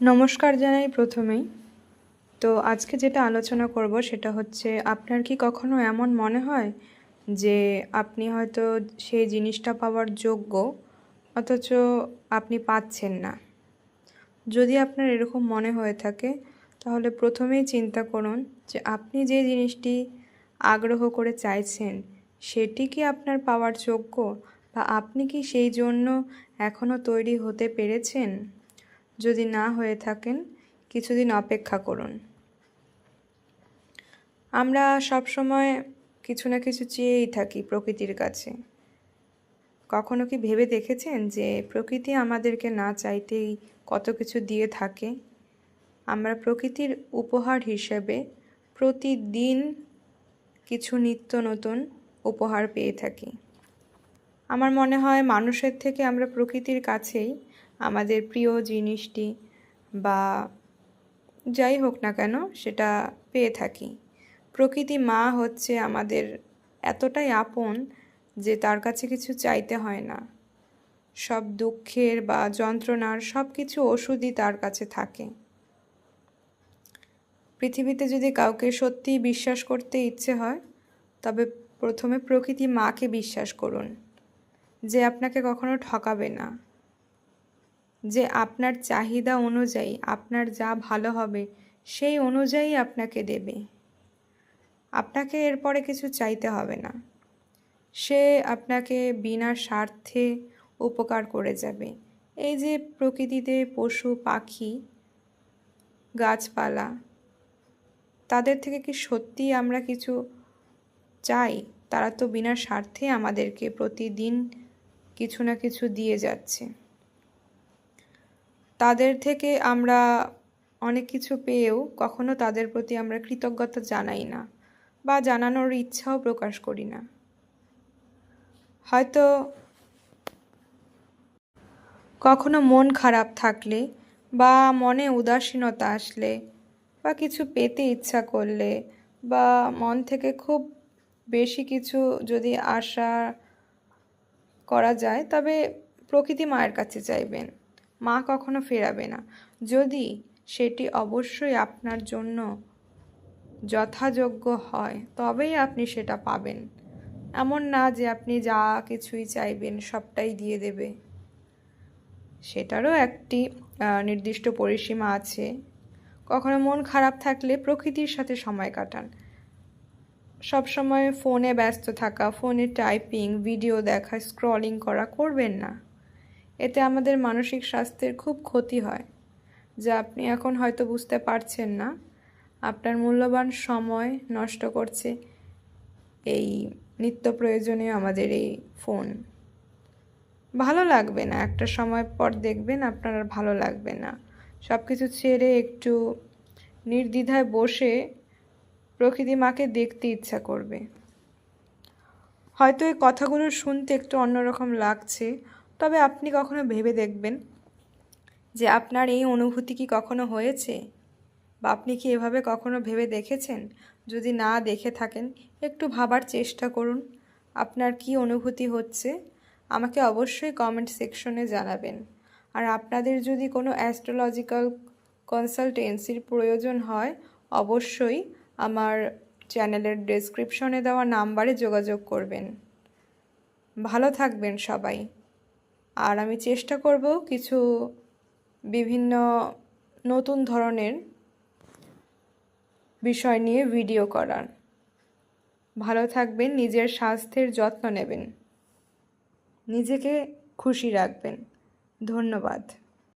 নমস্কার জানাই প্রথমেই। তো আজকে যেটা আলোচনা করব সেটা হচ্ছে, আপনার কি কখনো এমন মনে হয় যে আপনি হয়তো সেই জিনিসটা পাওয়ার যোগ্য, অথচ আপনি পাচ্ছেন না? যদি আপনার এরকম মনে হয়ে থাকে, তাহলে প্রথমেই চিন্তা করুন যে আপনি যে জিনিসটি আগ্রহ করে চাইছেন সেটি কি আপনার পাওয়ার যোগ্য, বা আপনি কি সেই জন্য এখনও তৈরি হতে পেরেছেন? যদি না হয়ে থাকেন, কিছুদিন অপেক্ষা করুন। আমরা সবসময় কিছু না কিছু চেয়েই থাকি প্রকৃতির কাছে। কখনো কি ভেবে দেখেছেন যে প্রকৃতি আমাদেরকে না চাইতেই কত কিছু দিয়ে থাকে? আমরা প্রকৃতির উপহার হিসেবে প্রতিদিন কিছু নিত্য নতুন উপহার পেয়ে থাকি। আমার মনে হয় মানুষের থেকে আমরা প্রকৃতির কাছেই আমাদের প্রিয় জিনিসটি বা যাই হোক না কেন সেটা পেয়ে থাকি। প্রকৃতি মা হচ্ছে আমাদের এতটাই আপন যে তার কাছে কিছু চাইতে হয় না। সব দুঃখের বা যন্ত্রণার সব কিছু ওষুধই তার কাছে থাকে। পৃথিবীতে যদি কাউকে সত্যিই বিশ্বাস করতে ইচ্ছে হয়, তবে প্রথমে প্রকৃতি মাকে বিশ্বাস করুন, যে আপনাকে কখনো ঠকাবে না, যে আপনার চাহিদা অনুযায়ী আপনার যা ভালো হবে সেই অনুযায়ী আপনাকে দেবে। আপনাকে এরপরে কিছু চাইতে হবে না। সে আপনাকে বিনা স্বার্থে উপকার করে যাবে। এই যে প্রকৃতিতে পশু পাখি গাছপালা, তাদের থেকে কি সত্যিই আমরা কিছু চাই? তারা তো বিনা স্বার্থে আমাদেরকে প্রতিদিন কিছু না কিছু দিয়ে যাচ্ছে। তাদের থেকে আমরা অনেক কিছু পেয়েও কখনো তাদের প্রতি আমরা কৃতজ্ঞতা জানাই না, বা জানানোর ইচ্ছাও প্রকাশ করি না। হয়তো কখনো মন খারাপ থাকলে, বা মনে উদাসীনতা আসলে, বা কিছু পেতে ইচ্ছা করলে, বা মন থেকে খুব বেশি কিছু যদি আশা করা যায়, তবে প্রকৃতি মায়ের কাছে চাইবেন। মা কখনো ফেরাবে না, যদি সেটি অবশ্যই আপনার জন্য যথাযোগ্য হয়, তবেই আপনি সেটা পাবেন। এমন না যে আপনি যা কিছুই চাইবেন সবটাই দিয়ে দেবে। সেটারও একটি নির্দিষ্ট পরিসীমা আছে। কখনো মন খারাপ থাকলে প্রকৃতির সাথে সময় কাটান। সবসময় ফোনে ব্যস্ত থাকা, ফোনে টাইপিং, ভিডিও দেখা, স্ক্রলিং করা করবেন না। এতে আমাদের মানসিক স্বাস্থ্যের খুব ক্ষতি হয়, যা আপনি এখন হয়তো বুঝতে পারছেন না। আপনার মূল্যবান সময় নষ্ট করছে এই নিত্য প্রয়োজনীয় আমাদের এই ফোন। ভালো লাগবে না, একটা সময় পর দেখবেন আপনার আর ভালো লাগবে না। সব কিছু ছেড়ে একটু নির্দ্বিধায় বসে প্রকৃতি মাকে দেখতে ইচ্ছা করবে। হয়তো এই কথাগুলো শুনতে একটু অন্যরকম লাগছে, তবে আপনি কখনো ভেবে দেখবেন যে আপনার এই অনুভূতি কি কখনো হয়েছে, বা আপনি কি এভাবে কখনো ভেবে দেখেছেন? যদি না দেখে থাকেন, একটু ভাবার চেষ্টা করুন আপনার কি অনুভূতি হচ্ছে। আমাকে অবশ্যই কমেন্ট সেকশনে জানাবেন। আর আপনাদের যদি কোনো অ্যাস্ট্রোলজিক্যাল কনসালটেন্সির প্রয়োজন হয়, অবশ্যই আমার চ্যানেলের ডেসক্রিপশনে দেওয়া নাম্বারে যোগাযোগ করবেন। ভালো থাকবেন সবাই। আর আমি চেষ্টা করব কিছু বিভিন্ন নতুন ধরনের বিষয় নিয়ে ভিডিও করার। ভালো থাকবেন, নিজের স্বাস্থ্যের যত্ন নেবেন, নিজেকে খুশি রাখবেন। ধন্যবাদ।